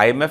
IMF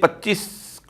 25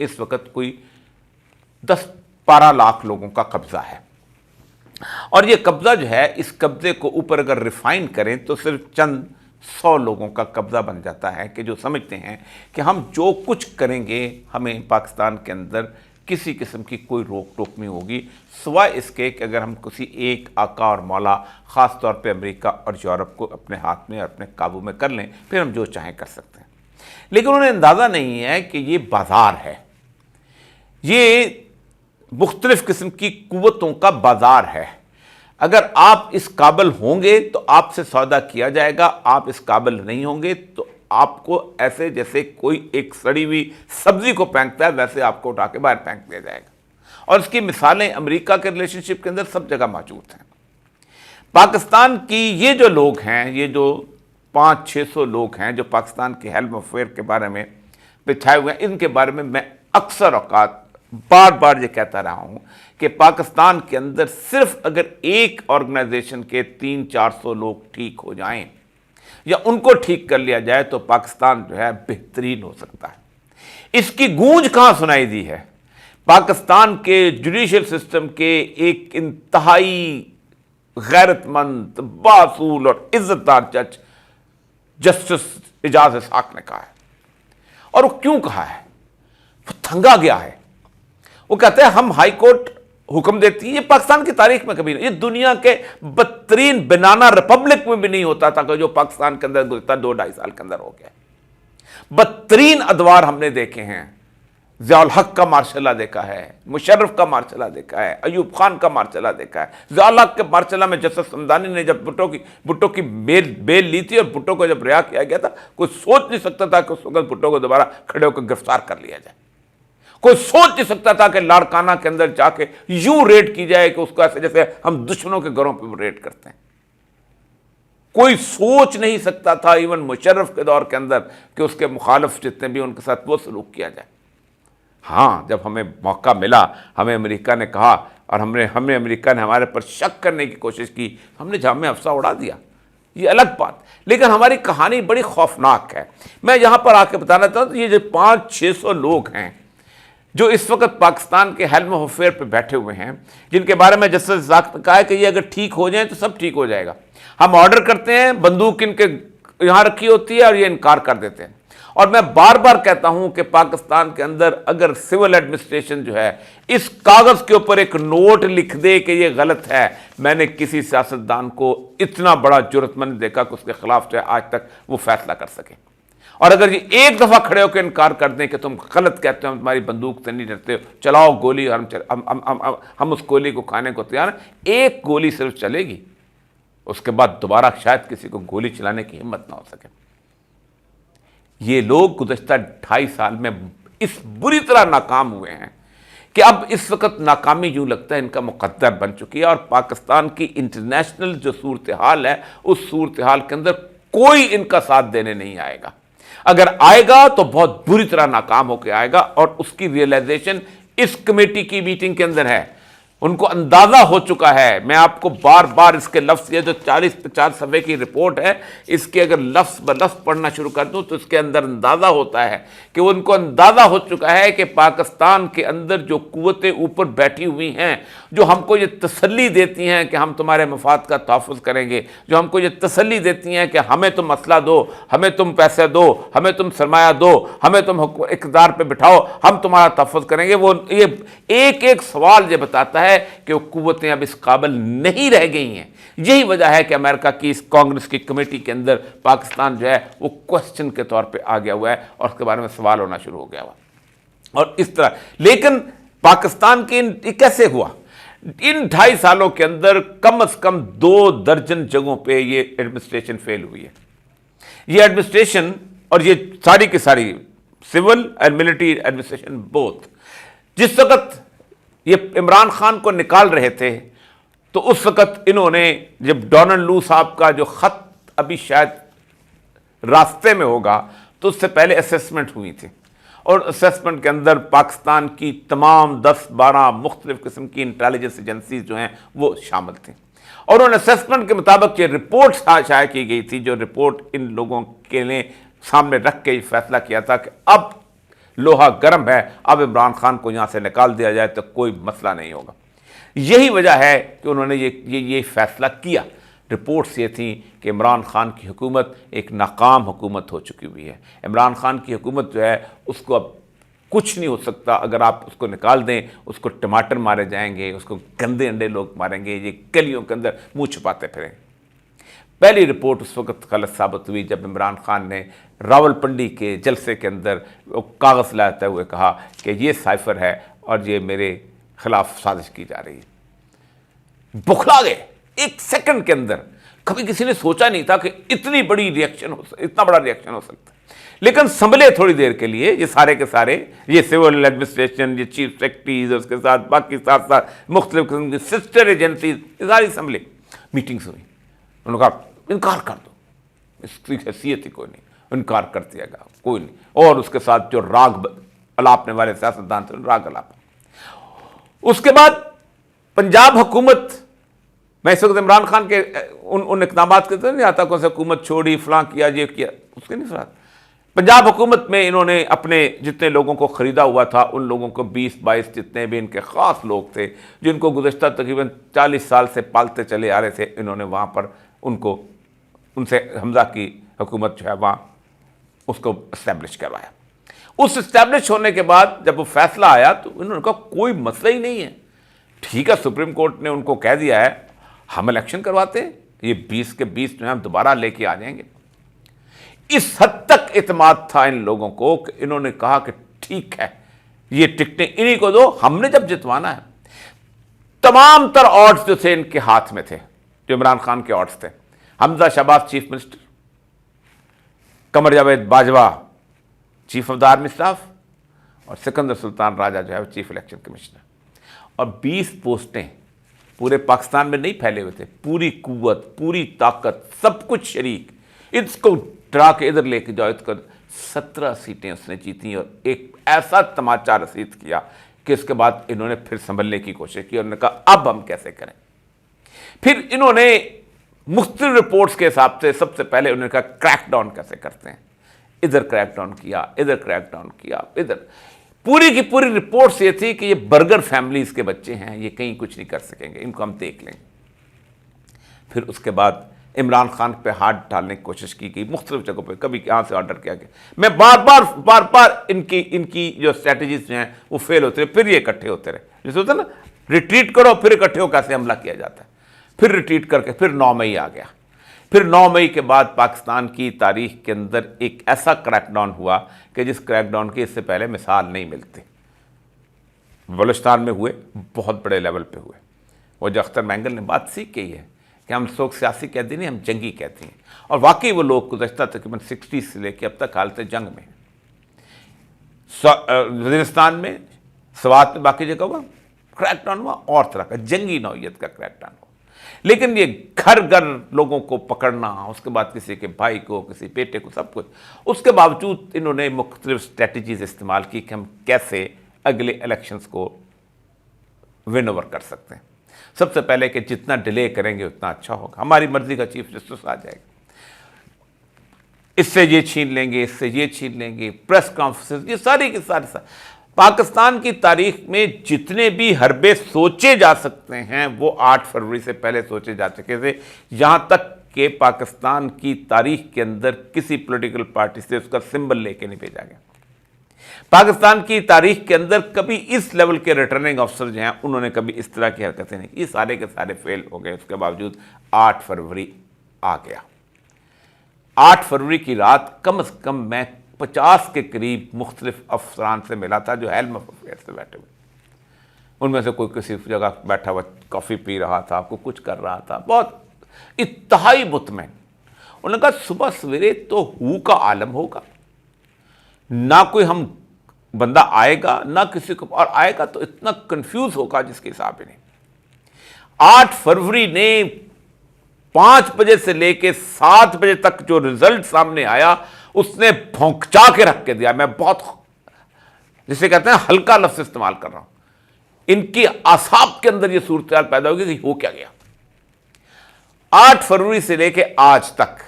اس وقت کوئی 10-12 لاکھ لوگوں کا قبضہ ہے، اور یہ قبضہ جو ہے، اس قبضے کو اوپر اگر ریفائن کریں تو صرف چند 100 لوگوں کا قبضہ بن جاتا ہے کہ جو سمجھتے ہیں کہ ہم جو کچھ کریں گے ہمیں پاکستان کے اندر کسی قسم کی کوئی روک ٹوک نہیں ہوگی، سوائے اس کے کہ اگر ہم کسی ایک آقا اور مولا خاص طور پہ امریکہ اور یورپ کو اپنے ہاتھ میں اور اپنے قابو میں کر لیں، پھر ہم جو چاہیں کر سکتے ہیں۔ لیکن انہیں اندازہ نہیں ہے کہ یہ بازار ہے، یہ مختلف قسم کی قوتوں کا بازار ہے۔ اگر آپ اس قابل ہوں گے تو آپ سے سودا کیا جائے گا، آپ اس قابل نہیں ہوں گے تو آپ کو ایسے جیسے کوئی ایک سڑی ہوئی سبزی کو پھینکتا ہے ویسے آپ کو اٹھا کے باہر پھینک دیا جائے گا، اور اس کی مثالیں امریکہ کے ریلیشن شپ کے اندر سب جگہ موجود ہیں۔ پاکستان کی یہ جو لوگ ہیں، یہ جو 500-600 لوگ ہیں جو پاکستان کے ہیلم افیئر کے بارے میں بچھائے ہوئے ہیں، ان کے بارے میں میں اکثر اوقات بار بار یہ کہتا رہا ہوں کہ پاکستان کے اندر صرف اگر ایک آرگنائزیشن کے 300-400 لوگ ٹھیک ہو جائیں یا ان کو ٹھیک کر لیا جائے تو پاکستان جو ہے بہترین ہو سکتا ہے۔ اس کی گونج کہاں سنائی دی ہے؟ پاکستان کے جوڈیشل سسٹم کے ایک انتہائی غیرت مند، باصول اور عزت دار جج جسٹس اعجاز اسحاق نے کہا ہے، اور وہ کیوں کہا ہے؟ وہ تھنگا گیا ہے۔ وہ کہتے ہیں ہم ہائی کورٹ حکم دیتی ہے، یہ پاکستان کی تاریخ میں کبھی نہیں، یہ دنیا کے بدترین بنانا ریپبلک میں بھی نہیں ہوتا تھا کہ جو پاکستان کے اندر گزشتہ 2-2.5 سال کے اندر ہو گیا۔ بدترین ادوار ہم نے دیکھے ہیں، ضیاء الحق کا مارشلہ دیکھا ہے، مشرف کا مارشلہ دیکھا ہے، ایوب خان کا مارشلہ دیکھا ہے۔ ضیاء الحق کے مارشلہ میں جسٹس سمدانی نے جب بھٹو کی بیل لی تھی اور بھٹو کو جب رہا کیا گیا تھا، کوئی سوچ نہیں سکتا تھا کہ اس وقت بھٹو کو دوبارہ کھڑے ہو کر گرفتار کر لیا جائے۔ کوئی سوچ نہیں سکتا تھا کہ لاڑکانہ کے اندر جا کے یوں ریڈ کی جائے کہ اس کو ایسے جیسے ہم دشمنوں کے گھروں پہ ریڈ کرتے ہیں۔ کوئی سوچ نہیں سکتا تھا ایون مشرف کے دور کے اندر کہ اس کے مخالف جتنے بھی ان کے ساتھ وہ سلوک کیا جائے۔ ہاں، جب ہمیں موقع ملا، ہمیں امریکہ نے کہا اور ہمیں امریکہ نے ہمارے پر شک کرنے کی کوشش کی، ہم نے جامع افسہ اڑا دیا، یہ الگ بات۔ لیکن ہماری کہانی بڑی خوفناک ہے۔ میں یہاں پر آ کے بتانا چاہتا ہوں، یہ جو 500-600 لوگ ہیں جو اس وقت پاکستان کے ہیلم آف افیئر پہ بیٹھے ہوئے ہیں، جن کے بارے میں جسٹس اسحاق نے کہا ہے کہ یہ اگر ٹھیک ہو جائیں تو سب ٹھیک ہو جائے گا۔ ہم آرڈر کرتے ہیں، بندوق ان کے یہاں رکھی ہوتی ہے اور یہ انکار کر دیتے ہیں۔ اور میں بار بار کہتا ہوں کہ پاکستان کے اندر اگر سول ایڈمنسٹریشن جو ہے اس کاغذ کے اوپر ایک نوٹ لکھ دے کہ یہ غلط ہے، میں نے کسی سیاستدان کو اتنا بڑا جرأت مند دیکھا کہ اس کے خلاف جو ہے آج تک وہ فیصلہ کر سکے۔ اور اگر یہ ایک دفعہ کھڑے ہو کے انکار کر دیں کہ تم غلط کہتے ہو، ہم تمہاری بندوق سے نہیں ڈرتے ہو، چلاؤ گولی، ہم اس گولی کو کھانے کو تیار ہیں، ایک گولی صرف چلے گی، اس کے بعد دوبارہ شاید کسی کو گولی چلانے کی ہمت نہ ہو سکے۔ یہ لوگ گزشتہ 2.5 سال میں اس بری طرح ناکام ہوئے ہیں کہ اب اس وقت ناکامی یوں لگتا ہے ان کا مقدر بن چکی ہے، اور پاکستان کی انٹرنیشنل جو صورتحال ہے اس صورتحال کے اندر کوئی ان کا ساتھ دینے نہیں آئے گا۔ اگر آئے گا تو بہت بری طرح ناکام ہو کے آئے گا، اور اس کی ریئلائزیشن اس کمیٹی کی میٹنگ کے اندر ہے۔ ان کو اندازہ ہو چکا ہے، میں آپ کو بار بار اس کے لفظ، یہ جو 40-50 صفحے کی رپورٹ ہے، اس کے اگر لفظ بلفظ پڑھنا شروع کر دوں تو اس کے اندر اندازہ ہوتا ہے کہ ان کو اندازہ ہو چکا ہے کہ پاکستان کے اندر جو قوتیں اوپر بیٹھی ہوئی ہیں، جو ہم کو یہ تسلی دیتی ہیں کہ ہم تمہارے مفاد کا تحفظ کریں گے، جو ہم کو یہ تسلی دیتی ہیں کہ ہمیں تم اسلحہ دو، ہمیں تم پیسے دو، ہمیں تم سرمایہ دو، ہمیں تم اقتدار پہ بٹھاؤ، ہم تمہارا تحفظ کریں گے، وہ یہ ایک ایک سوال یہ بتاتا ہے کہ وہ قوتیں اب اس قابل نہیں رہ گئی ہیں۔ یہی وجہ ہے کہ امریکہ کی اس کانگریس کی کمیٹی کے اندر پاکستان جو ہے وہ کوسچن کے طور پہ آ گیا ہوا ہے اور اس کے بارے میں سوال ہونا شروع ہو گیا ہوا، اور اس طرح۔ لیکن پاکستان کی یہ کیسے ہوا؟ ان 2.5 سالوں کے اندر کم از کم 2 درجن جگہوں پہ یہ ایڈمنسٹریشن فیل ہوئی ہے۔ یہ ایڈمنسٹریشن اور یہ ساری کی ساری civil and military administration both, جس وقت یہ عمران خان کو نکال رہے تھے تو اس وقت انہوں نے جب ڈونلڈ لو صاحب کا جو خط ابھی شاید راستے میں ہوگا تو اس سے پہلے اسیسمنٹ ہوئی تھی، اور اسیسمنٹ کے اندر پاکستان کی تمام 10-12 مختلف قسم کی انٹیلیجنس ایجنسیز جو ہیں وہ شامل تھیں، اور ان اسیسمنٹ کے مطابق یہ رپورٹ شائع کی گئی تھی، جو رپورٹ ان لوگوں کے لیے سامنے رکھ کے یہ فیصلہ کیا تھا کہ اب لوہا گرم ہے، اب عمران خان کو یہاں سے نکال دیا جائے تو کوئی مسئلہ نہیں ہوگا۔ یہی وجہ ہے کہ انہوں نے یہ فیصلہ کیا۔ رپورٹس یہ تھیں کہ عمران خان کی حکومت ایک ناکام حکومت ہو چکی ہوئی ہے، عمران خان کی حکومت جو ہے اس کو اب کچھ نہیں ہو سکتا، اگر آپ اس کو نکال دیں اس کو ٹماٹر مارے جائیں گے، اس کو گندے انڈے لوگ ماریں گے، یہ گلیوں کے اندر منہ چھپاتے پھریں۔ پہلی رپورٹ اس وقت غلط ثابت ہوئی جب عمران خان نے راول پنڈی کے جلسے کے اندر کاغذ لاتے ہوئے کہا کہ یہ سائفر ہے اور یہ میرے خلاف سازش کی جا رہی ہے۔ بخلا گئے ایک سیکنڈ کے اندر۔ کبھی کسی نے سوچا نہیں تھا کہ اتنی بڑی ریئیکشن اتنا بڑا ریئیکشن ہو سکتا ہے، لیکن سنبھلے تھوڑی دیر کے لیے یہ سارے کے سارے، یہ سول ایڈمنسٹریشن، یہ چیف سیکرٹریز، اس کے ساتھ باقی ساتھ مختلف قسم کی سسٹر ایجنسیز، یہ ساری سنبھلے، میٹنگز ہوئی، انہوں نے کہا انکار کر دو، اس کی حیثیت ہی کوئی نہیں، انکار کر دیا گیا، کوئی نہیں۔ اور اس کے ساتھ جو راگ الاپنے والے سیاستدان تھے راگ الاپا۔ اس کے بعد پنجاب حکومت، میں اس وقت عمران خان کے ان اقدامات کے نہیں آتا، کون سے حکومت چھوڑی، فلاں کیا، یہ کیا، اس کے نہیں ساتھ۔ پنجاب حکومت میں انہوں نے اپنے جتنے لوگوں کو خریدا ہوا تھا ان لوگوں کو 20-22 جتنے بھی ان کے خاص لوگ تھے جن کو گزشتہ تقریباً 40 سال سے پالتے چلے آ رہے تھے، انہوں نے وہاں پر ان سے حمزہ کی حکومت جو ہے وہاں اس کو اسٹیبلش کروایا۔ اس اسٹیبلش ہونے کے بعد جب وہ فیصلہ آیا تو انہوں نے کہا کوئی مسئلہ ہی نہیں ہے، ٹھیک ہے، سپریم کورٹ نے ان کو کہہ دیا ہے ہم الیکشن کرواتے ہیں، یہ 20 کے 20 جو ہے ہم دوبارہ لے کے آ جائیں گے۔ اس حد تک اعتماد تھا ان لوگوں کو کہ انہوں نے کہا کہ ٹھیک ہے یہ ٹکٹیں انہی کو دو، ہم نے جب جتوانا ہے۔ تمام تر آرڈز جو تھے ان کے ہاتھ میں تھے، جو عمران خان کے آرڈز تھے۔ Hamza Shahbaz chief minister, Qamar Javed Bajwa chief of the army staff, اور سکندر سلطان راجہ جو ہے وہ چیف الیکشن کمشنر، اور 20 پوسٹیں پورے پاکستان میں نہیں پھیلے ہوئے تھے، پوری قوت، پوری طاقت، سب کچھ شریک، اس کو ڈرا کے ادھر لے کے جاؤ، 17 سیٹیں اس نے جیتیں، اور ایک ایسا تماچا رسید کیا کہ اس کے بعد انہوں نے پھر سنبھلنے کی کوشش کی اور انہوں نے کہا اب ہم کیسے کریں۔ پھر انہوں نے مختلف رپورٹس کے حساب سے سب سے پہلے انہوں نے کہا کریک ڈاؤن کیسے کرتے ہیں، ادھر کریک ڈاؤن کیا، ادھر کریک ڈاؤن کیا، ادھر۔ پوری کی پوری رپورٹس یہ تھی کہ یہ برگر فیملیز کے بچے ہیں، یہ کہیں کچھ نہیں کر سکیں گے، ان کو ہم دیکھ لیں گے۔ پھر اس کے بعد عمران خان پہ ہاتھ ڈالنے کی کوشش کی گئی مختلف جگہوں پہ، کبھی یہاں سے آرڈر کیا گیا۔ میں بار بار ان کی جو اسٹریٹجیز ہیں وہ فیل ہوتے رہے، پھر یہ اکٹھے ہوتے رہے، جیسے ہوتا ہے نا ریٹریٹ کرو پھر اکٹھے ہو کیسے حملہ کیا جاتا ہے، پھر ریٹریٹ کر کے پھر 9 مئی آ گیا۔ پھر 9 مئی کے بعد پاکستان کی تاریخ کے اندر ایک ایسا کریک ڈاؤن ہوا کہ جس کریک ڈاؤن کی اس سے پہلے مثال نہیں ملتی۔ بلوچستان میں ہوئے، بہت بڑے لیول پہ ہوئے۔ وہ جو اختر مینگل نے بات سیکھ کی ہے کہ ہم لوگ سیاسی کہتے نہیں، ہم جنگی کہتے ہیں، اور واقعی وہ لوگ گزشتہ تقریباً 60 سے لے کے اب تک حالت جنگ میں، وزیرستان میں، سوات میں، باقی جگہ ہوا کریک ڈاؤن ہوا، اور طرح کا جنگی نوعیت کا کریک ڈاؤن ہوا۔ لیکن یہ گھر گھر لوگوں کو پکڑنا، اس کے بعد کسی کے بھائی کو، کسی بیٹے کو، سب کچھ، اس کے باوجود انہوں نے مختلف اسٹریٹجیز استعمال کی کہ ہم کیسے اگلے الیکشنز کو ون اوور کر سکتے ہیں۔ سب سے پہلے کہ جتنا ڈیلے کریں گے اتنا اچھا ہوگا، ہماری مرضی کا چیف جسٹس آ جائے گا، اس سے یہ چھین لیں گے، اس سے یہ چھین لیں گے، پریس کانفرنس، یہ ساری کی ساری۔ پاکستان کی تاریخ میں جتنے بھی حربے سوچے جا سکتے ہیں وہ 8 فروری سے پہلے سوچے جا چکے تھے، یہاں تک کہ پاکستان کی تاریخ کے اندر کسی پولیٹیکل پارٹی سے اس کا سمبل لے کے نہیں بھیجا گیا۔ پاکستان کی تاریخ کے اندر کبھی اس لیول کے ریٹرننگ آفیسر جو ہیں انہوں نے کبھی اس طرح کی حرکتیں نہیں کی، یہ سارے کے سارے فیل ہو گئے۔ اس کے باوجود 8 فروری آ گیا۔ 8 فروری کی رات کم از کم میں 50 کے قریب مختلف افسران سے ملا تھا جو ہیلم آف افیئر سے بیٹھے ہوئے، ان میں سے کوئی کسی جگہ بیٹھا ہوا کافی پی رہا تھا، کوئی کچھ کر رہا تھا، بہت انتہائی مطمئن۔ انہوں نے کہا صبح سویرے تو ہو کا عالم ہوگا، نہ کوئی ہم بندہ آئے گا نہ کسی کو، اور آئے گا تو اتنا کنفیوز ہوگا جس کے حساب ہی نہیں۔ 8 فروری نے 5 بجے سے لے کے 7 بجے تک جو رزلٹ سامنے آیا اس نے بھونکچا کے رکھ کے دیا۔ میں بہت جسے کہتے ہیں ہلکا لفظ استعمال کر رہا ہوں، ان کی اعصاب کے اندر یہ صورتحال پیدا ہوگی کہ ہو کیا گیا۔ 8 فروری سے لے کے آج تک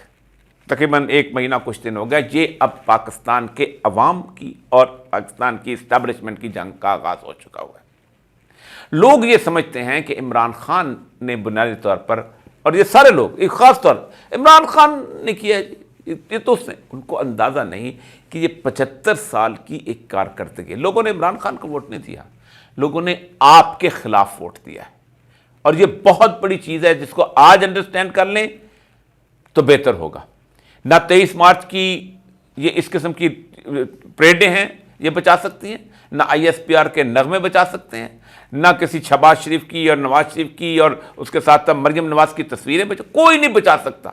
تقریباً 1 مہینہ کچھ دن ہو گیا، یہ اب پاکستان کے عوام کی اور پاکستان کی اسٹیبلشمنٹ کی جنگ کا آغاز ہو چکا ہوا ہے۔ لوگ یہ سمجھتے ہیں کہ عمران خان نے بنیادی طور پر، اور یہ سارے لوگ، ایک خاص طور عمران خان نے کیا ہے، یہ تو اس نے، ان کو اندازہ نہیں کہ یہ 75 سال کی ایک کارکردگی ہے۔ لوگوں نے عمران خان کو ووٹ نہیں دیا، لوگوں نے آپ کے خلاف ووٹ دیا ہے، اور یہ بہت بڑی چیز ہے جس کو آج انڈرسٹینڈ کر لیں تو بہتر ہوگا۔ نہ 23 مارچ کی یہ اس قسم کی پریڈیں ہیں یہ بچا سکتی ہیں، نہ ISPR کے نغمے بچا سکتے ہیں، نہ کسی شہباز شریف کی اور نواز شریف کی اور اس کے ساتھ مریم نواز کی تصویریں کوئی نہیں بچا سکتا،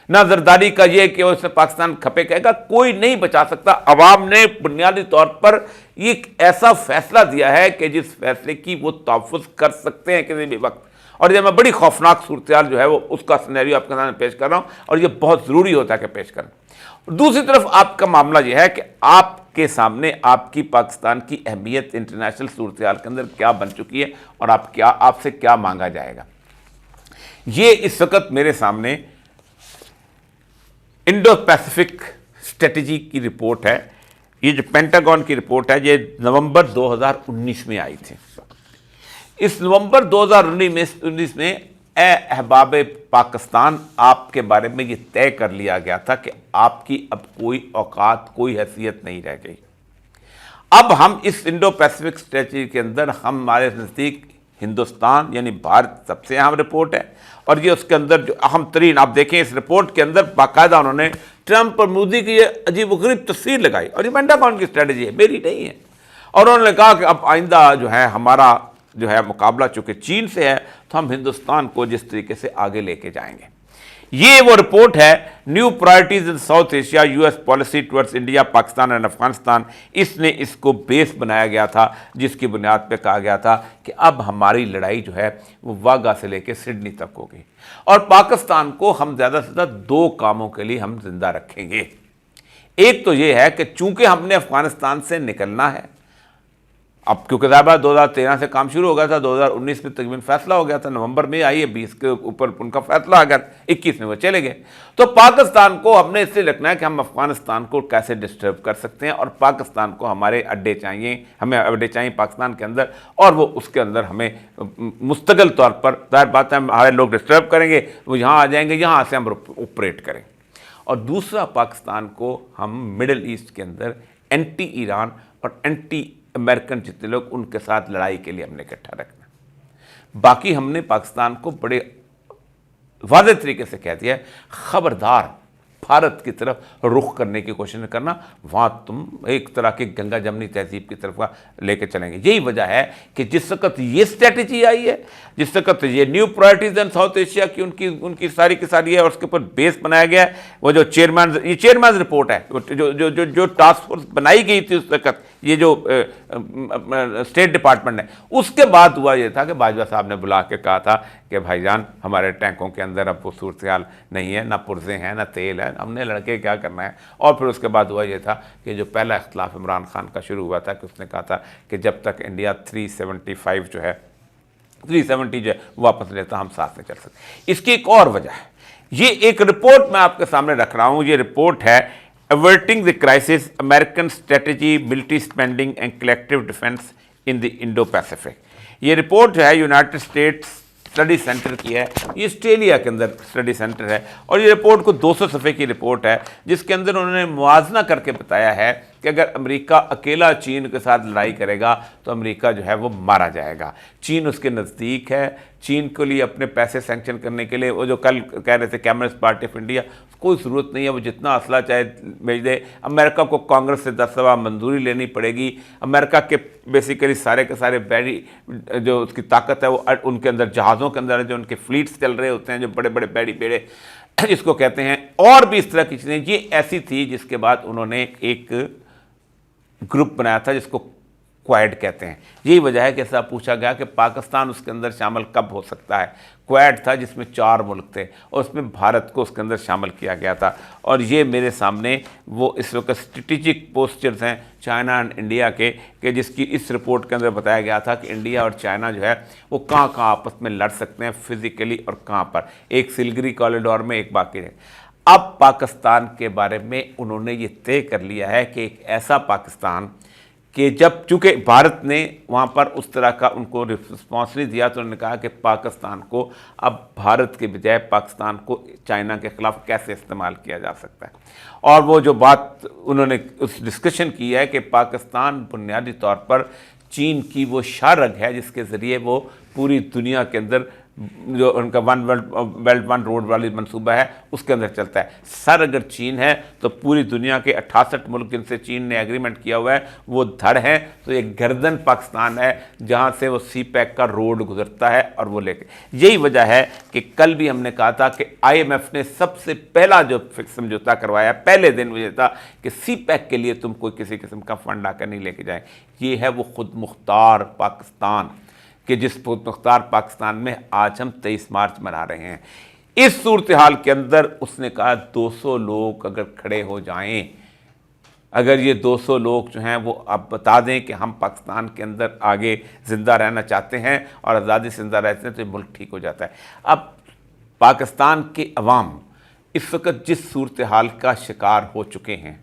نہ زرداری کا یہ کہ اس نے پاکستان کھپے کہے گا، کوئی نہیں بچا سکتا۔ عوام نے بنیادی طور پر یہ ایک ایسا فیصلہ دیا ہے کہ جس فیصلے کی وہ تحفظ کر سکتے ہیں کسی بھی وقت، اور یہ میں بڑی خوفناک صورتحال جو ہے وہ اس کا سینیریو آپ کے سامنے پیش کر رہا ہوں، اور یہ بہت ضروری ہوتا ہے کہ پیش کریں۔ دوسری طرف آپ کا معاملہ یہ ہے کہ آپ کے سامنے آپ کی پاکستان کی اہمیت انٹرنیشنل صورتحال کے اندر کیا بن چکی ہے، اور آپ سے کیا مانگا جائے گا۔ یہ اس وقت میرے سامنے انڈو پیسیفک اسٹریٹجی کی رپورٹ ہے، یہ جو پینٹاگون کی رپورٹ ہے، یہ نومبر 2019 میں آئی تھی۔ اس نومبر 2019 میں اے احباب پاکستان، آپ کے بارے میں یہ طے کر لیا گیا تھا کہ آپ کی اب کوئی اوقات، کوئی حیثیت نہیں رہ گئی۔ اب ہم اس انڈو پیسیفک اسٹریٹجی کے اندر ہمارے نزدیک ہندوستان یعنی بھارت سب سے اہم رپورٹ ہے، اور یہ اس کے اندر جو اہم ترین، آپ دیکھیں اس رپورٹ کے اندر باقاعدہ انہوں نے ٹرمپ اور مودی کی یہ عجیب و غریب تصویر لگائی، اور یہ پینٹاگون کی اسٹریٹجی ہے، میری نہیں ہے، اور انہوں نے کہا کہ اب آئندہ جو ہے ہمارا جو ہے مقابلہ چونکہ چین سے ہے، تو ہم ہندوستان کو جس طریقے سے آگے لے کے جائیں گے۔ یہ وہ رپورٹ ہے، new priorities in South Asia, US policy towards India, Pakistan اور افغانستان۔ اس نے اس کو بیس بنایا گیا تھا، جس کی بنیاد پہ کہا گیا تھا کہ اب ہماری لڑائی جو ہے وہ واگا سے لے کے سڈنی تک ہوگی، اور پاکستان کو ہم زیادہ سے زیادہ 2 کاموں کے لیے ہم زندہ رکھیں گے۔ ایک تو یہ ہے کہ چونکہ ہم نے افغانستان سے نکلنا ہے، اب کیونکہ ظاہر 2013 سے کام شروع ہو گیا تھا، 2019 میں تقریباً فیصلہ ہو گیا تھا، نومبر میں آئی ہے، 20 کے اوپر ان کا فیصلہ آ گیا، 21 میں وہ چلے گئے۔ تو پاکستان کو ہم نے اس سے رکھنا ہے کہ ہم افغانستان کو کیسے ڈسٹرب کر سکتے ہیں، اور پاکستان کو ہمارے اڈے چاہیے، ہمیں اڈے چاہیے پاکستان کے اندر، اور وہ اس کے اندر ہمیں مستقل طور پر، ظاہر بات ہے ہمارے لوگ ڈسٹرب کریں گے، وہ یہاں آ جائیں گے، یہاں سے ہم آپریٹ کریں۔ اور دوسرا، پاکستان کو ہم مڈل ایسٹ کے اندر اینٹی ایران اور اینٹی امریکن جتنے لوگ ان کے ساتھ لڑائی کے لیے ہم نے اکٹھا رکھنا۔ باقی ہم نے پاکستان کو بڑے واضح طریقے سے کہہ دیا ہے، خبردار بھارت کی طرف رخ کرنے کی کوشش نہ کرنا، وہاں تم ایک طرح کی گنگا جمنی تہذیب کی طرف لے کے چلیں گے۔ یہی وجہ ہے کہ جس وقت یہ اسٹریٹجی آئی ہے، جس وقت یہ new priorities in South Asia کی ان کی ساری کی ساری ہے، اور اس کے اوپر بیس بنایا گیا ہے، وہ جو یہ چیئرمین رپورٹ ہے، جو ٹاسک فورس بنائی گئی تھی اس وقت، یہ جو اسٹیٹ ڈپارٹمنٹ نے، اس کے بعد ہوا یہ تھا کہ باجوہ صاحب نے بلا کے کہا تھا کہ بھائی جان ہمارے ٹینکوں کے اندر اب وہ صورتحال نہیں ہے، نہ پرزے ہیں نہ تیل ہے، ہم نے لڑکے کیا کرنا ہے۔ اور پھر اس کے بعد ہوا یہ تھا کہ جو پہلا اختلاف عمران خان کا شروع ہوا تھا کہ اس نے کہا تھا کہ جب تک انڈیا 375 جو ہے 370 جو ہے واپس لیتا ہم ساتھ میں چل سکتے۔ اس کی ایک اور وجہ ہے، یہ ایک رپورٹ میں آپ کے سامنے رکھ رہا ہوں، یہ رپورٹ ہے Averting the Crisis, American Strategy, Military Spending and Collective Defense in the Indo-Pacific۔ یہ رپورٹ جو ہے یونائٹڈ اسٹیٹس اسٹڈی سینٹر کی ہے، یہ آسٹریلیا کے اندر اسٹڈی سینٹر ہے، اور یہ رپورٹ کو 200 صفحے کی رپورٹ ہے، جس کے اندر انہوں نے موازنہ کر کے بتایا ہے کہ اگر امریکہ اکیلا چین کے ساتھ لڑائی کرے گا تو امریکہ جو ہے وہ مارا جائے گا۔ چین اس کے نزدیک ہے، چین کے لیے اپنے پیسے سینکشن کرنے کے لیے، وہ جو کل کہہ رہے تھے کمیونسٹ پارٹی آف انڈیا، کوئی ضرورت نہیں ہے، وہ جتنا اسلحہ چاہے بھیج دے۔ امریکہ کو کانگریس سے 10 دفعہ منظوری لینی پڑے گی۔ امریکہ کے بیسیکلی سارے کے سارے بیڑی جو اس کی طاقت ہے وہ ان کے اندر، جہازوں کے اندر جو ان کے فلیٹس چل رہے ہوتے ہیں، جو بڑے بڑے بیڑی بیڑے اس کو کہتے ہیں، اور بھی اس طرح کی چیزیں، یہ ایسی تھی جس کے بعد انہوں نے ایک گروپ بنایا تھا جس کو کویڈ کہتے ہیں۔ یہی وجہ ہے کہ ایسا پوچھا گیا کہ پاکستان اس کے اندر شامل کب ہو سکتا ہے۔ کویڈ تھا جس میں 4 ملک تھے، اور اس میں بھارت کو اس کے اندر شامل کیا گیا تھا، اور یہ میرے سامنے وہ اس وقت اسٹریٹجک پوسچرز ہیں چائنا اینڈ انڈیا کے، کہ جس کی اس رپورٹ کے اندر بتایا گیا تھا کہ انڈیا اور چائنا جو ہے وہ کہاں کہاں آپس میں لڑ سکتے ہیں فزیکلی، اور کہاں پر، ایک سلگری کوریڈور میں، ایک باقی ہے۔ اب پاکستان کے بارے میں انہوں نے یہ طے کر لیا ہے کہ ایک ایسا پاکستان کہ جب چونکہ بھارت نے وہاں پر اس طرح کا ان کو رسپانس نہیں دیا تو انہوں نے کہا کہ پاکستان کو اب بھارت کے بجائے پاکستان کو چائنا کے خلاف کیسے استعمال کیا جا سکتا ہے. اور وہ جو بات انہوں نے اس ڈسکشن کی ہے کہ پاکستان بنیادی طور پر چین کی وہ شارگ ہے جس کے ذریعے وہ پوری دنیا کے اندر جو ان کا ون بیلٹ ون روڈ والی منصوبہ ہے اس کے اندر چلتا ہے. سر اگر چین ہے تو پوری دنیا کے 68 ملک جن سے چین نے ایگریمنٹ کیا ہوا ہے وہ دھڑ ہیں، تو ایک گردن پاکستان ہے جہاں سے وہ سی پیک کا روڈ گزرتا ہے اور وہ لے کے. یہی وجہ ہے کہ کل بھی ہم نے کہا تھا کہ آئی ایم ایف نے سب سے پہلا جو سمجھوتا کروایا پہلے دن یہ تھا کہ سی پیک کے لیے تم کوئی کسی قسم کا فنڈ آ کر نہیں لے کے جائیں. یہ ہے وہ خود مختار پاکستان کہ جس خود مختار پاکستان میں آج ہم 23 مارچ منا رہے ہیں. اس صورتحال کے اندر اس نے کہا 200 لوگ اگر کھڑے ہو جائیں، اگر یہ 200 لوگ جو ہیں وہ اب بتا دیں کہ ہم پاکستان کے اندر آگے زندہ رہنا چاہتے ہیں اور آزادی سے زندہ رہتے ہیں تو یہ ملک ٹھیک ہو جاتا ہے. اب پاکستان کے عوام اس وقت جس صورتحال کا شکار ہو چکے ہیں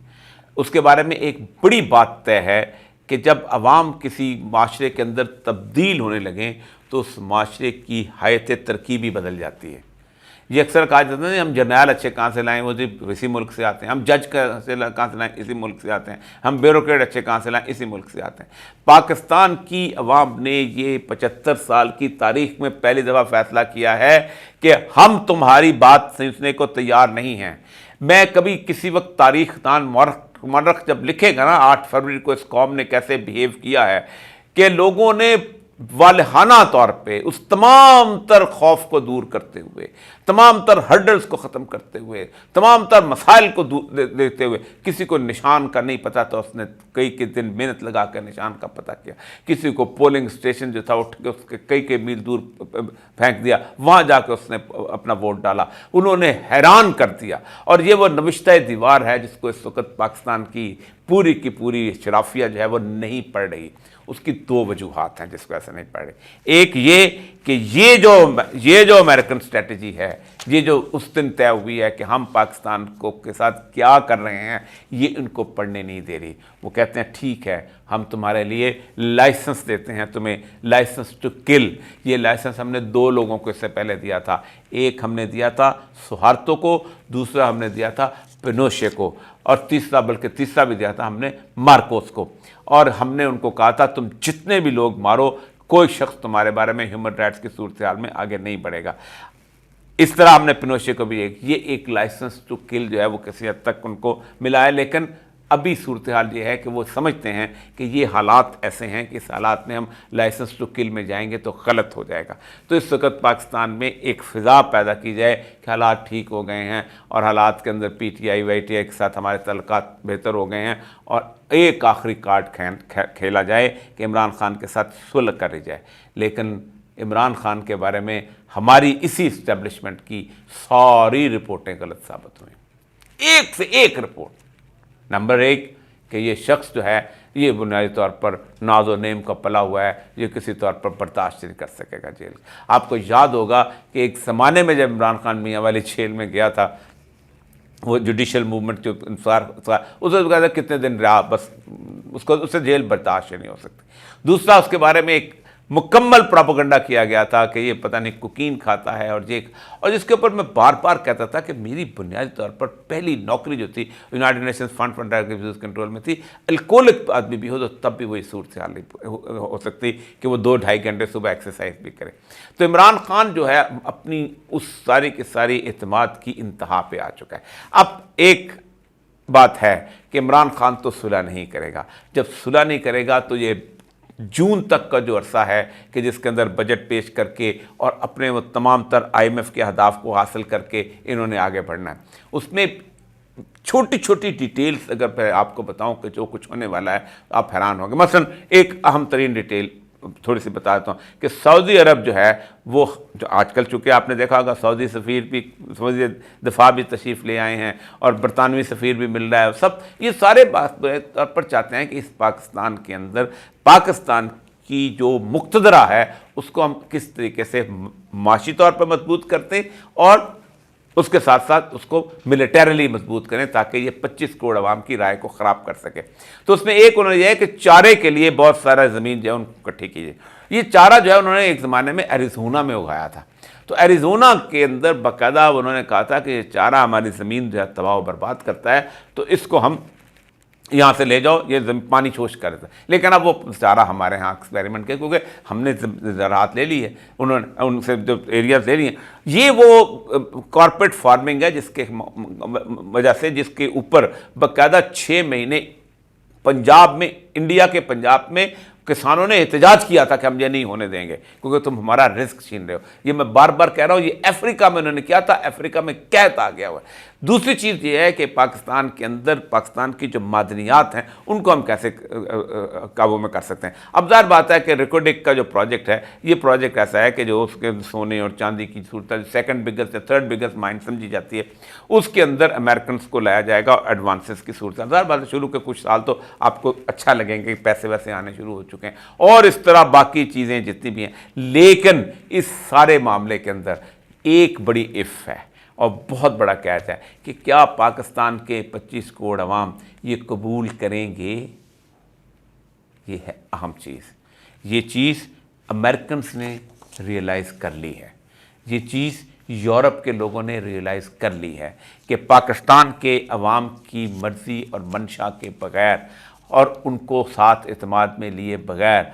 اس کے بارے میں ایک بڑی بات طے ہے کہ جب عوام کسی معاشرے کے اندر تبدیل ہونے لگیں تو اس معاشرے کی حیت ترکیبی بدل جاتی ہے. یہ اکثر کہا جاتا ہے ہم جرنیل اچھے کہاں سے لائیں، وہ اسی ملک سے آتے ہیں، ہم جج کہاں سے لائیں، اسی ملک سے آتے ہیں، ہم بیوروکریٹ اچھے کہاں سے لائیں، اسی ملک سے آتے ہیں. پاکستان کی عوام نے یہ 75 سال کی تاریخ میں پہلی دفعہ فیصلہ کیا ہے کہ ہم تمہاری بات سننے کو تیار نہیں ہیں. میں کبھی کسی وقت تاریخ دان مورخ جب لکھے گا نا 8 فروری کو اس قوم نے کیسے بیہیو کیا ہے کہ لوگوں نے والہانہ طور پہ اس تمام تر خوف کو دور کرتے ہوئے، تمام تر ہرڈلز کو ختم کرتے ہوئے، تمام تر مسائل کو دیتے ہوئے، کسی کو نشان کا نہیں پتہ تھا اس نے کئی دن محنت لگا کر نشان کا پتہ کیا. کسی کو پولنگ اسٹیشن جو تھا اٹھ کے اس کے کئی میل دور پھینک دیا، وہاں جا کے اس نے اپنا ووٹ ڈالا. انہوں نے حیران کر دیا. اور یہ وہ نوشتہ دیوار ہے جس کو اس وقت پاکستان کی پوری شرافیہ جو ہے وہ نہیں پڑھ رہی. اس کی 2 وجوہات ہیں جس کو ایسا نہیں پڑھ رہے. ایک یہ کہ یہ جو امریکن اسٹریٹجی ہے، یہ جو اس دن طے ہوئی ہے کہ ہم پاکستان کے ساتھ کیا کر رہے ہیں، یہ ان کو پڑھنے نہیں دے رہی. وہ کہتے ہیں ٹھیک ہے ہم تمہارے لیے لائسنس دیتے ہیں، تمہیں لائسنس ٹو کل. یہ لائسنس ہم نے 2 لوگوں کو اس سے پہلے دیا تھا. ایک ہم نے دیا تھا سہارتو کو، دوسرا ہم نے دیا تھا پینوشے کو، اور تیسرا بھی دیا تھا ہم نے مارکوس کو. اور ہم نے ان کو کہا تھا تم جتنے بھی لوگ مارو، کوئی شخص تمہارے بارے میں ہیومن رائٹس کی صورتحال میں آگے نہیں بڑھے گا. اس طرح ہم نے پینوشے کو بھی یہ ایک لائسنس ٹو کل جو ہے وہ کسی حد تک ان کو ملا ہے. لیکن ابھی صورتحال یہ ہے کہ وہ سمجھتے ہیں کہ یہ حالات ایسے ہیں کہ اس حالات میں ہم لائسنس ٹو کل میں جائیں گے تو غلط ہو جائے گا. تو اس وقت پاکستان میں ایک فضا پیدا کی جائے کہ حالات ٹھیک ہو گئے ہیں اور حالات کے اندر P T I Y T I کے ساتھ ہمارے تعلقات بہتر ہو گئے ہیں، اور ایک آخری کارڈ کھیلا جائے کہ عمران خان کے ساتھ صلح کری جائے. لیکن عمران خان کے بارے میں ہماری اسی اسٹیبلشمنٹ کی ساری رپورٹیں غلط ثابت ہوئیں. ایک سے ایک رپورٹ. نمبر 1 کہ یہ شخص جو ہے یہ بنیادی طور پر ناز و نعم کا پلا ہوا ہے، یہ کسی طور پر برداشت نہیں کر سکے گا جیل. آپ کو یاد ہوگا کہ ایک زمانے میں جب عمران خان میاں والی جیل میں گیا تھا، وہ جوڈیشل موومنٹ کے انصار اس نے کہا تھا کتنے دن رہا، بس اس سے جیل برداشت نہیں ہو سکتی. دوسرا اس کے بارے میں ایک مکمل پروپیگنڈا کیا گیا تھا کہ یہ پتہ نہیں کوکین کھاتا ہے اور جس کے اوپر میں بار بار کہتا تھا کہ میری بنیادی طور پر پہلی نوکری جو تھی United nations fund for drug abuse control میں تھی. الکوہولک آدمی بھی ہو تو تب بھی وہی صورتحال نہیں ہو سکتی کہ وہ 2-2.5 گھنٹے صبح ایکسرسائز بھی کرے. تو عمران خان جو ہے اپنی اس ساری کی ساری اعتماد کی انتہا پہ آ چکا ہے. اب ایک بات ہے کہ عمران خان تو صلح نہیں کرے گا. جب صلح نہیں کرے گا تو یہ جون تک کا جو عرصہ ہے کہ جس کے اندر بجٹ پیش کر کے اور اپنے وہ تمام تر آئی ایم ایف کے اہداف کو حاصل کر کے انہوں نے آگے بڑھنا ہے. اس میں چھوٹی چھوٹی ڈیٹیلز اگر میں آپ کو بتاؤں کہ جو کچھ ہونے والا ہے آپ حیران ہوں گے. مثلا ایک اہم ترین ڈیٹیل تھوڑی سی بتا دیتا ہوں کہ سعودی عرب جو ہے وہ جو آج کل چونکہ آپ نے دیکھا ہوگا سعودی دفاع بھی تشریف لے آئے ہیں اور برطانوی سفیر بھی مل رہا ہے. سب یہ سارے بات طور پر چاہتے ہیں کہ اس پاکستان کے اندر پاکستان کی جو مقتدرہ ہے اس کو ہم کس طریقے سے معاشی طور پر مضبوط کرتے اور اس کے ساتھ ساتھ اس کو ملیٹریلی مضبوط کریں تاکہ یہ 25 کروڑ عوام کی رائے کو خراب کر سکے۔ تو اس میں ایک انہوں نے یہ ہے کہ چارے کے لیے بہت سارا زمین جو ہے ان کو اکٹھی کیجیے۔ یہ چارہ جو ہے انہوں نے ایک زمانے میں ایریزونا میں اگایا تھا، تو ایریزونا کے اندر باقاعدہ انہوں نے کہا تھا کہ یہ چارہ ہماری زمین جو ہے تباہ و برباد کرتا ہے، تو اس کو ہم یہاں سے لے جاؤ، یہ پانی چوش کر دیتا ہے۔ لیکن اب وہ چارہ ہمارے ہاں ایکسپیریمنٹ کے، کیونکہ ہم نے زراعت لے لی ہے، انہوں نے ان سے جو ایریاز لے لی ہیں۔ یہ وہ کارپوریٹ فارمنگ ہے جس کے وجہ سے، جس کے اوپر باقاعدہ 6 مہینے پنجاب میں، انڈیا کے پنجاب میں کسانوں نے احتجاج کیا تھا کہ ہم یہ نہیں ہونے دیں گے کیونکہ تم ہمارا رزق چھین رہے ہو۔ یہ میں بار بار کہہ رہا ہوں، یہ افریقہ میں انہوں نے کیا تھا، افریقہ میں قحط آ گیا ہوا ہے۔ دوسری چیز یہ ہے کہ پاکستان کے اندر پاکستان کی جو معدنیات ہیں ان کو ہم کیسے قابو میں کر سکتے ہیں۔ اب ظاہر بات ہے کہ ریکوڈک کا جو پروجیکٹ ہے، یہ پروجیکٹ ایسا ہے کہ جو اس کے سونے اور چاندی کی صورت سیکنڈ بگیسٹ یا تھرڈ بگیسٹ مائن سمجھی جاتی ہے، اس کے اندر امریکنس کو لایا جائے گا اور ایڈوانسز کی صورت ہے۔ ظاہر بات ہے شروع کے کچھ سال تو آپ کو اچھا لگیں گے کہ پیسے ویسے آنے شروع ہو چکے ہیں اور اس طرح باقی چیزیں جتنی بھی ہیں، لیکن اس سارے معاملے کے اندر ایک بڑی اف ہے اور بہت بڑا قید ہے کہ کیا پاکستان کے 25 کروڑ عوام یہ قبول کریں گے؟ یہ ہے اہم چیز۔ یہ چیز امریکنس نے ریئلائز کر لی ہے، یہ چیز یورپ کے لوگوں نے ریئلائز کر لی ہے کہ پاکستان کے عوام کی مرضی اور منشا کے بغیر اور ان کو ساتھ اعتماد میں لیے بغیر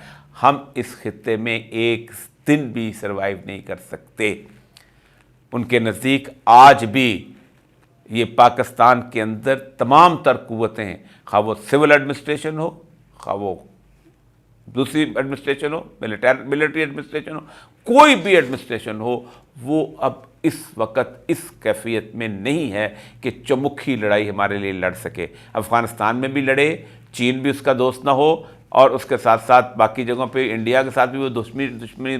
ہم اس خطے میں ایک دن بھی سروائیو نہیں کر سکتے۔ ان کے نزدیک آج بھی یہ پاکستان کے اندر تمام تر قوتیں، خواہ وہ سول ایڈمنسٹریشن ہو، خواہ وہ دوسری ایڈمنسٹریشن ہو، ملٹری ایڈمنسٹریشن ہو، کوئی بھی ایڈمنسٹریشن ہو، وہ اب اس وقت اس کیفیت میں نہیں ہے کہ چمکھی لڑائی ہمارے لیے لڑ سکے۔ افغانستان میں بھی لڑے، چین بھی اس کا دوست نہ ہو، اور اس کے ساتھ ساتھ باقی جگہوں پہ انڈیا کے ساتھ بھی وہ دشمنی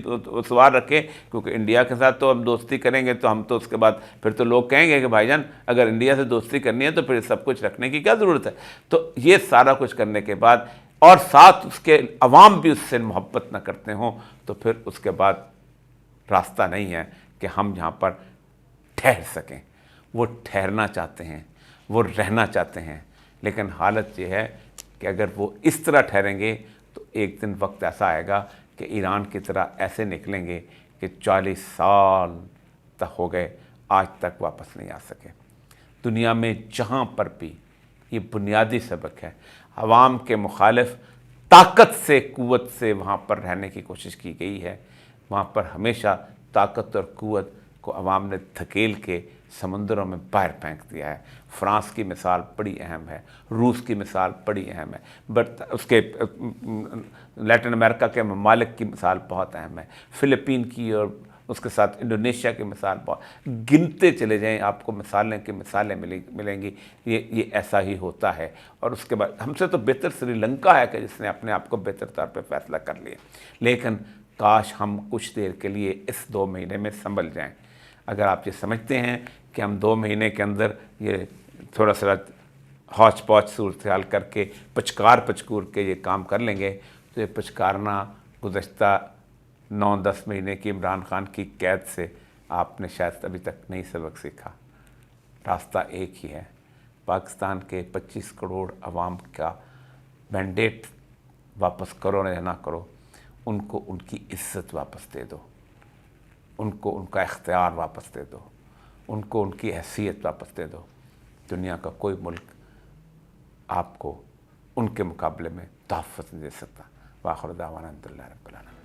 سوار رکھے، کیونکہ انڈیا کے ساتھ تو ہم دوستی کریں گے تو ہم تو اس کے بعد پھر تو لوگ کہیں گے کہ بھائی جان اگر انڈیا سے دوستی کرنی ہے تو پھر سب کچھ رکھنے کی کیا ضرورت ہے۔ تو یہ سارا کچھ کرنے کے بعد اور ساتھ اس کے عوام بھی اس سے محبت نہ کرتے ہوں تو پھر اس کے بعد راستہ نہیں ہے کہ ہم یہاں پر ٹھہر سکیں۔ وہ ٹھہرنا چاہتے ہیں، وہ رہنا چاہتے ہیں، لیکن حالت یہ ہے کہ اگر وہ اس طرح ٹھہریں گے تو ایک دن وقت ایسا آئے گا کہ ایران کی طرح ایسے نکلیں گے کہ 40 سال تک ہو گئے آج تک واپس نہیں آ سکے۔ دنیا میں جہاں پر بھی یہ بنیادی سبق ہے، عوام کے مخالف طاقت سے، قوت سے وہاں پر رہنے کی کوشش کی گئی ہے، وہاں پر ہمیشہ طاقت اور قوت کو عوام نے دھکیل کے سمندروں میں باہر پھینک دیا ہے۔ فرانس کی مثال بڑی اہم ہے، روس کی مثال بڑی اہم ہے، بٹ اس کے لیٹن امریکہ کے ممالک کی مثال بہت اہم ہے، فلپین کی اور اس کے ساتھ انڈونیشیا کی مثال بہت، گنتے چلے جائیں آپ کو مثالیں کی مثالیں ملیں گی۔ یہ ایسا ہی ہوتا ہے۔ اور اس کے بعد ہم سے تو بہتر سری لنکا ہے کہ جس نے اپنے آپ کو بہتر طور پہ فیصلہ کر لیا، لیکن کاش ہم کچھ دیر کے لیے اس 2 مہینے میں سنبھل جائیں۔ اگر آپ یہ سمجھتے ہیں کہ ہم 2 مہینے کے اندر یہ تھوڑا سا ہاچ پاچ صورتحال کر کے پچکور کے یہ کام کر لیں گے تو یہ پچکارنا گزشتہ 9-10 مہینے کی عمران خان کی قید سے آپ نے شاید ابھی تک نہیں سبق سیکھا۔ راستہ ایک ہی ہے، پاکستان کے 25 کروڑ عوام کا مینڈیٹ واپس کرو یا نہ کرو، ان کو ان کی عزت واپس دے دو، ان کو ان کا اختیار واپس دے دو، ان کو ان کی حیثیت واپس دے دو۔ دنیا کا کوئی ملک آپ کو ان کے مقابلے میں تحفظ نہیں دے سکتا۔ وآخر دعوانا الحمدللہ رب العالمین۔